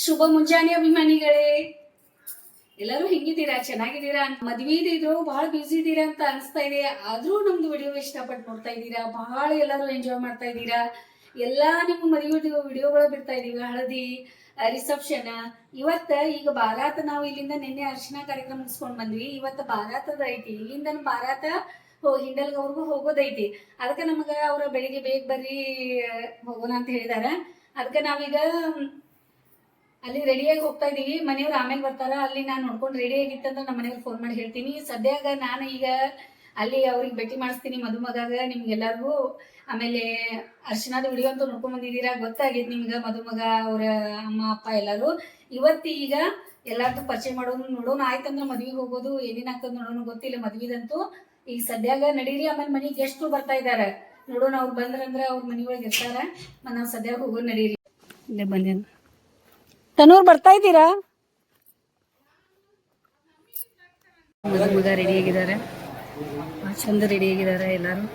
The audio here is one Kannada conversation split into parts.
ಶುಭ ಮುಂಜಾನೆ ಅಭಿಮಾನಿಗಳೇ, ಎಲ್ಲರೂ ಹೆಂಗಿದ್ದೀರಾ? ಚೆನ್ನಾಗಿದ್ದೀರಾ? ಮದ್ವಿದು ಬಹಳ ಬ್ಯುಸಿ ಇದ್ದೀರಾ ಅಂತ ಅನಿಸ್ತಾ ಇದೆ. ಆದ್ರೂ ನಮ್ದು ವಿಡಿಯೋ ಇಷ್ಟಪಟ್ಟು ನೋಡ್ತಾ ಇದ್ದೀರಾ, ಬಹಳ ಎಲ್ಲರೂ ಎಂಜಾಯ್ ಮಾಡ್ತಾ ಇದ್ದೀರಾ. ಎಲ್ಲಾ ನಿಮ್ಮ ಮದುವೆ ವಿಡಿಯೋಗಳು ಬಿಡ್ತಾ ಇದೀವಿ. ಹಳದಿ, ರಿಸೆಪ್ಷನ್, ಇವತ್ತ ಈಗ ಬಾರಾತ. ನಾವು ಇಲ್ಲಿಂದ ನಿನ್ನೆ ಅರ್ಶಿನ ಕಾರ್ಯಕ್ರಮ ಮುಗಿಸ್ಕೊಂಡ್ ಬಂದ್ವಿ. ಇವತ್ತು ಬಾರಾತದ ಐತಿ. ಇಲ್ಲಿಂದ ಬಾರಾತ ಹಿಂಡಲ್ಗವ್ರಿಗೂ ಹೋಗೋದೈತಿ. ಅದಕ್ಕೆ ನಮಗ ಅವ್ರ ಬೆಳಿಗ್ಗೆ ಬೇಗ ಬರ್ರಿ ಹೋಗೋಣ ಅಂತ ಹೇಳಿದಾರ. ಅದಕ್ಕೆ ನಾವೀಗ ಅಲ್ಲಿ ರೆಡಿಯಾಗಿ ಹೋಗ್ತಾ ಇದೀವಿ. ಮನೆಯವ್ರು ಆಮೇಲೆ ಬರ್ತಾರ. ಅಲ್ಲಿ ನಾನು ನೋಡ್ಕೊಂಡು ರೆಡಿ ಆಗಿತ್ತಂದ್ರೆ ನಮ್ಮ ಮನೆಯವ್ರು ಫೋನ್ ಮಾಡಿ ಹೇಳ್ತೀನಿ. ಸದ್ಯಾಗ ನಾನು ಈಗ ಅಲ್ಲಿ ಅವ್ರಿಗೆ ಭೇಟಿ ಮಾಡಿಸ್ತೀನಿ ಮದುಮಗಾಗ. ನಿಮ್ಗೆಲ್ಲರಿಗೂ ಆಮೇಲೆ ಅರ್ಶಿನಾದ ವಿಡಿಯೋ ಅಂತೂ ನೋಡ್ಕೊಂಡ್ ಬಂದಿದ್ದೀರಾ, ಗೊತ್ತಾಗೈತಿ ನಿಮ್ಗೆ. ಮದುಮಗ ಅವ್ರ ಅಮ್ಮ ಅಪ್ಪ ಎಲ್ಲರೂ ಇವತ್ತು ಈಗ ಎಲ್ಲಾರ್ದು ಪರಿಚಯ ಮಾಡೋದು ನೋಡೋಣ. ಆಯ್ತಂದ್ರೆ ಮದ್ವಿಗೆ ಹೋಗೋದು ಏನೇನಾಗ್ತದೆ ನೋಡೋಣ, ಗೊತ್ತಿಲ್ಲ ಮದ್ವಿದಂತೂ. ಈಗ ಸದ್ಯಾಗ ನಡೀರಿ. ಆಮೇಲೆ ಮನೆಗೆ ಗೆಸ್ಟ್ರು ಬರ್ತಾ ಇದಾರೆ, ನೋಡೋಣ. ಅವ್ರು ಬಂದ್ರಂದ್ರೆ ಅವ್ರ ಮನೆಯೊಳಗೆ ಇರ್ತಾರ. ನಾವು ಸದ್ಯಾಗ ಹೋಗೋದು ನಡೀರಿ. ಇಲ್ಲೇ ಬಂದೇನು ತನೂರ್, ಬರ್ತಾ ಇದ್ದೀರಾ? ಮದುಮಗ ರೆಡಿ ಆಗಿದ್ದಾರೆ, ಚಂದ ರೆಡಿ ಆಗಿದ್ದಾರೆ ಎಲ್ಲಾರು.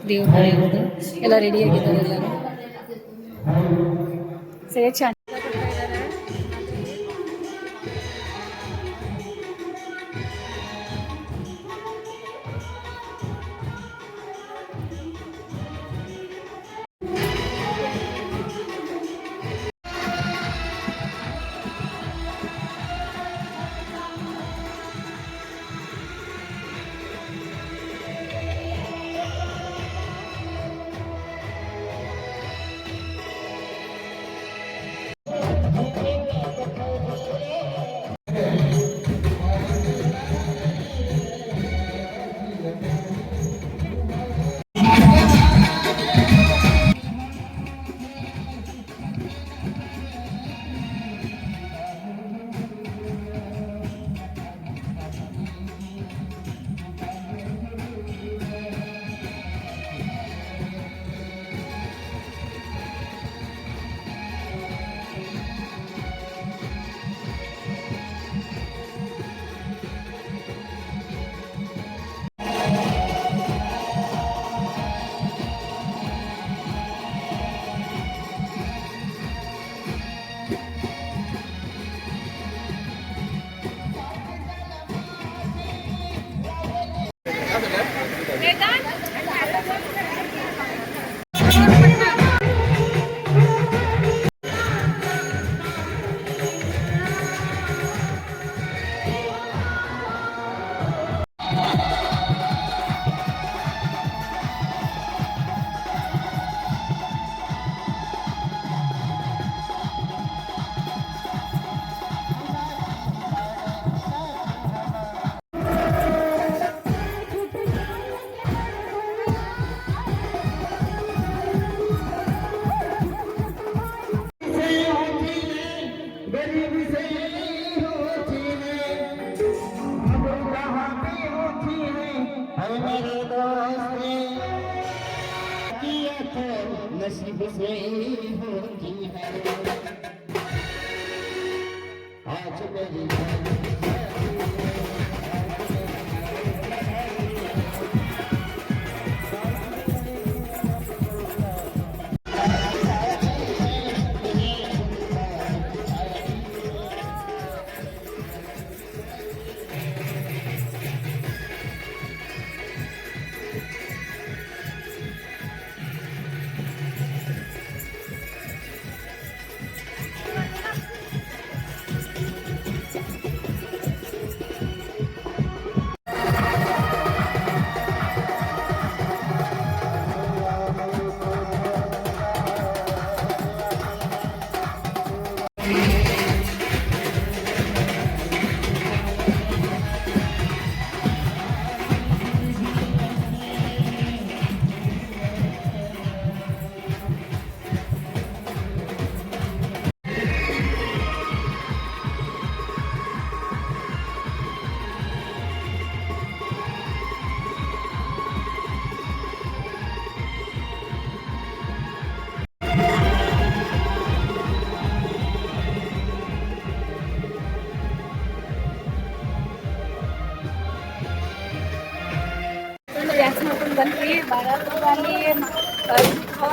ದೇವ್ರ ಮನೆಗೆ ಎಲ್ಲ ರೆಡಿ ಆಗಿದ್ದಾರೆ ಎಲ್ಲರೂ. ಸೇ ಚಂದ नसीब से होती है आज मेरी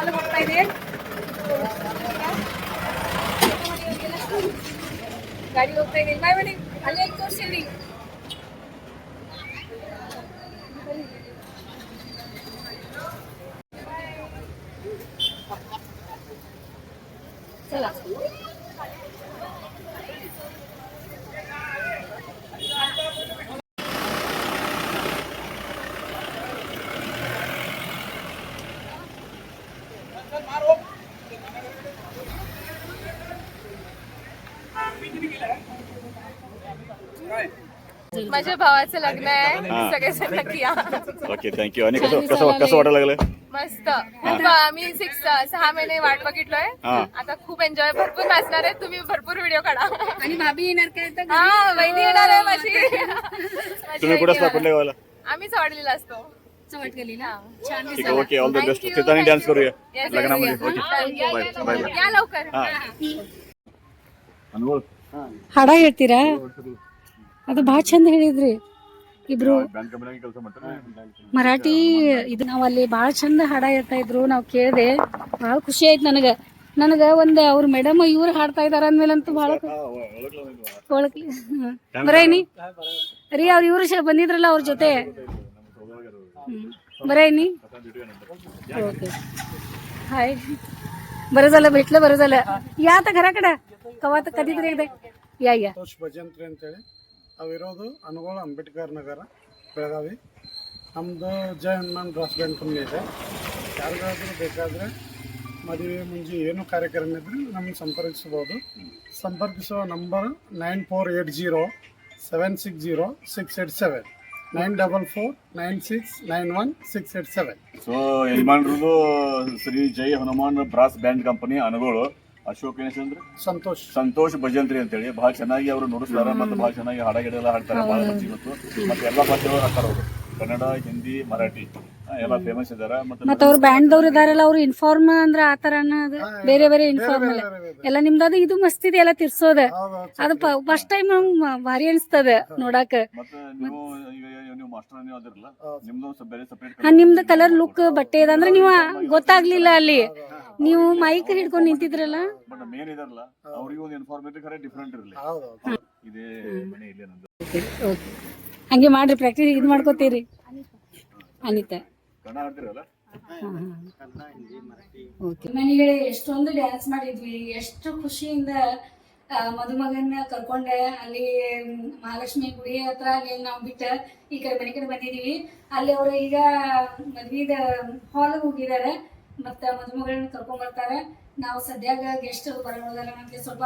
ಜಾತ್ರೆ ಹೋಗ್ತಾ ಇದೆ. ಗಾಡಿ ಹೋಗ್ತಾ ಇದೆ. ಬಾಯ್ ಬನ್ನಿ, ಅಲ್ಲೇ ತೋರಿಸಿರಿ. चला माझ्या भावाचं लग्न आहे, सगळेजण नक्की या. Okay thank you. आणि कसं कसं कसं वाटायला लागलं? मस्त. खूप आम्ही 6 महिने वाट बघितलोय. आता खूप एन्जॉय, भरपूर नाचणार आहे. तुम्ही भरपूर व्हिडिओ काढा. आणि भाभी येणार काय तर हा, वहिनी येणार आहे माझी. तुम्ही कुठं असता, कुठल्या गावाला? आम्ही चवडलेला असतो. चवट गेलीला. छान ठीक आहे, ओके, ऑल द बेस्ट. तिथं डान्स करूया Yes, लग्नामध्ये. yes, okay yes. Bye bye bye. या लवकर. ಅನುಭವ ಹಾಡ ಹೇಳ್ತೀರಾ? ಅದು ಬಹಳ ಚಂದ ಹೇಳಿದ್ರಿ ಇಬ್ರು. ಬ್ಯಾಂಕ್ ಕಂಪನಿಯಾಗ ಕೆಲಸ ಮಾಡ್ತಾರೆ. ಮರಾಠಿ ಇದು ನಾವ್ ಅಲ್ಲಿ ಬಹಳ ಚಂದ ಹಾಡ ಹೇಳ್ತಾ ಇದ್ರು, ನಾವ್ ಕೇಳ್ದೆ. ಬಹಳ ಖುಷಿ ಆಯ್ತು ನನಗ ಒಂದ್ ಅವ್ರ ಮೇಡಮ್ ಇವ್ರು ಹಾಡ್ತಾ ಇದಾರ ಅಂದ್ಮೇಲಂತೂ ಬಹಳ ಒಳಕ್ಲಿ ಬರೇನಿ ರೀ. ಅವ್ರ ಇವ್ರು ಬಂದಿದ್ರಲ್ಲ ಅವ್ರ ಜೊತೆ बरं ओके हाय. बरं झालं भेटलं, बरं झालं. या आता घराकडे कवा तर कधीतरी एकदा या या. ಸಂತೋಷ್ ಭಜಂತ್ರಿ ಅಂತೇಳಿ ಅವಿರೋದು ಅನುಗೋಳ ಅಂಬೇಡ್ಕರ್ ನಗರ ಬೆಳಗಾವಿ. ನಮ್ಮದು ಜಯ ಹನುಮಾನ್ ಬ್ರಾಸ್ ಬ್ಯಾಂಡ್ ಕಂಪ್ನಿ ಇದೆ. ಯಾರಿಗಾದ್ರೂ ಬೇಕಾದರೆ ಮದುವೆ ಮುಂಜಿ ಏನು ಕಾರ್ಯಕ್ರಮ ಇದ್ದರೆ ನಮ್ಮನ್ನು ಸಂಪರ್ಕಿಸ್ಬೋದು. ಸಂಪರ್ಕಿಸುವ ನಂಬರ್ 9480760687 9449691687. ಸೊ ಯಜಮಾನ್ರದು Shri Jai Hanuman brass band company ಅನುಗೋಳು. ಅಶೋಕ್ ಅಂದ್ರೆ ಸಂತೋಷ್ ಭಜಂತ್ರಿ ಅಂತೇಳಿ ಬಹಳ ಚೆನ್ನಾಗಿ ಅವರು ನುಡಿಸ್ತಾರೆ ಮತ್ತು ಬಹಳ ಚೆನ್ನಾಗಿ ಹಾಡಗಿಡೆಲ್ಲ ಹಾಡ್ತಾರೆ. ಬಹಳ ಮಂದಿ ಇವತ್ತು ಮತ್ತೆ ಎಲ್ಲ ಭಾಷೆಗಳು ಹಾಡ್ತಾರೆ ಅವರು, ಕನ್ನಡ, ಹಿಂದಿ, ಮರಾಠಿ ಎಲ್ಲ ಫೇಮಸ್ ಇದಾರೆ. ಮತ್ತೆ ಅವ್ರ ಬ್ಯಾಂಡ್ ದವ್ರು ಇದಾರಲ್ಲ, ಅವ್ರು ಇನ್ಫಾರ್ಮ್ ಅಂದ್ರೆ ಆತರ ಬೇರೆ ಬೇರೆ ಇನ್ಫಾರ್ಮ್ ಎಲ್ಲ ನಿಮ್ದು. ಇದು ಮಸ್ತ್ ಇದೆ ಎಲ್ಲ ತಿರ್ಸೋದ. ಅದು ಫಸ್ಟ್ ಟೈಮ್ ಭಾರಿ ಅನ್ಸ್ತದ ನೋಡಾಕ. ಮತ್ತೆ ನೀವು ಮಾಸ್ಟರ್ ನೀವು ಅದಿರಲ್ಲ, ನಿಮ್ದು ಬೇರೆ ಸಪರೇಟ್. ನಿಮ್ದು ಕಲರ್ ಲುಕ್ ಬಟ್ಟೆ ಇದೆ ಅಂದ್ರೆ ನೀವು ಗೊತ್ತಾಗ್ಲಿಲ್ಲ ಅಲ್ಲಿ. ನೀವು ಮೈಕ್ ಹಿಡ್ಕೊಂಡು ನಿಂತಿದ್ರಲ್ಲ. ಬಟ್ ಮೇನ್ ಇದಾರಲ್ಲ ಅವ್ರಿಗೆ ಒಂದು ಇನ್ಫಾರ್ಮೇಟಿವ್ ಖರೆ ಡಿಫ್ರೆಂಟ್ ಇರಲಿ. ಇದೇ ಮನೆ ಇಲ್ಲೇ ನಂದು. ಹಂಗೆ ಮಾಡ್ರಿ, ಪ್ರಾಕ್ಟೀಸ್ ಇದು ಮಾಡ್ಕೋತೀರಿ. ಅನಿತಾ ಕನ್ನಡ ಹಾಡ್ತಿರಲ್ಲ. ಮನೆಗಳೇ ಎಷ್ಟೊಂದು ಡ್ಯಾನ್ಸ್ ಮಾಡಿದ್ವಿ, ಎಷ್ಟು ಖುಷಿಯಿಂದ ಮದುಮಗನ್ನ ಕರ್ಕೊಂಡೆ ಅಲ್ಲಿ ಮಹಾಲಕ್ಷ್ಮಿ ಗುಡಿ ಹತ್ರ ಅಲ್ಲಿ ನಾವು ಬಿಟ್ಟ ಈ ಕಡೆ ಮನೆ ಕಡೆ ಬಂದಿದೀವಿ. ಅಲ್ಲಿ ಅವರು ಈಗ ಮದ್ವಿದ ಹಾಲ್ ಹೋಗಿದ್ದಾರೆ, ಮತ್ತ ಮದುಮಗಳನ್ನ ಕರ್ಕೊಂಡ್ ಬರ್ತಾರೆ. ನಾವು ಸದ್ಯಾಗ ಗೆಸ್ಟ್ ಬರೋದಲ್ಲ, ನಮ್ಗೆ ಸ್ವಲ್ಪ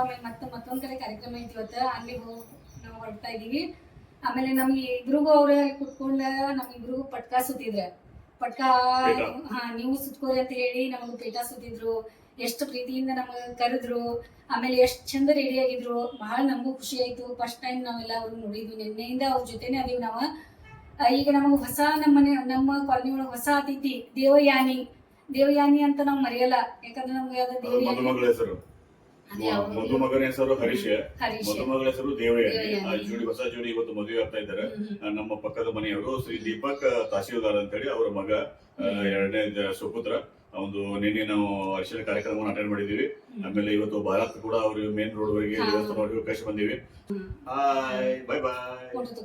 ಮತ್ತೊಂದ್ ಕಡೆ ಕಾರ್ಯಕ್ರಮ ಐತಿ ಇವತ್ತು, ಅಲ್ಲಿ ನಾವು ಹೊರಡ್ತಾ ಇದೀವಿ. ಆಮೇಲೆ ನಮ್ಗೆ ಇಬ್ರಿಗೂ ಅವ್ರ ಕುತ್ಕೊಂಡ ನಮ್ಗಿಬ್ರಿಗೂ ಪಟ್ಕಾ ಸುತ್ತಿದ್ರ. ಪಟ್ಕಾ ನೀವು ಸುತ್ಕೋರಿ ಅಂತ ಹೇಳಿ ನಮಗ್ ಪೇಟ ಸುತ್ತಿದ್ರು. ಎಷ್ಟು ಪ್ರೀತಿಯಿಂದ ನಮಗ ಕರೆದ್ರು. ಆಮೇಲೆ ಎಷ್ಟ್ ಚಂದ ರೆಡಿ ಆಗಿದ್ರು. ಬಹಳ ನಮಗೂ ಖುಷಿ ಆಯ್ತು. ಫಸ್ಟ್ ಟೈಮ್ ನಾವೆಲ್ಲ ಅವ್ರು ನೋಡಿದ್ವಿ. ನಿನ್ನೆಯಿಂದ ಅವ್ರ ಜೊತೆನೆ ಅದೀವಿ ನಾವು. ಈಗ ನಮಗ್ ಹೊಸ ನಮ್ಮ ಕಾಲನಿ ಒಳಗೆ ಹೊಸ ಅತಿಥಿ ದೇವಯಾನಿ ಅಂತ ನಾವು ಮರೆಯಲ್ಲ. ಯಾಕಂದ್ರೆ ನಮ್ಗೆ ಮದುಮಗಳ ಹೆಸರು ಮದುಮಗನ ಹೆಸರು ಹರೀಶ್, ಮದುಮಗಳ ಹೆಸರು ದೇವಯಾನಿ. ಆ ಜೋಡಿ ಹೊಸ ಜೋಡಿ ಇವತ್ತು ಮದುವೆ ಆಗ್ತಾ ಇದ್ದಾರೆ. ನಮ್ಮ ಪಕ್ಕದ ಮನೆಯವರು ಶ್ರೀ ದೀಪಕ್ ತಹಶೀಲ್ದಾರ್ ಅಂತ ಹೇಳಿ ಅವರ ಮಗ, ಎರಡನೇ ಸುಪುತ್ರ. ಒಂದು ನಿನ್ನೆ ನಾವು ಅರಿಶಿನ ಕಾರ್ಯಕ್ರಮವನ್ನು ಅಟೆಂಡ್ ಮಾಡಿದೀವಿ. ಆಮೇಲೆ ಇವತ್ತು ಭಾರತ್ ಕೂಡ ಅವ್ರಿಗೆ ಮೇನ್ ರೋಡ್ ವರೆಗೆ ದೇವಸ್ಥಾನ ಅವಕಾಶ ಬಂದಿವಿ. ಬಾಯ್ ಬಾಯ್.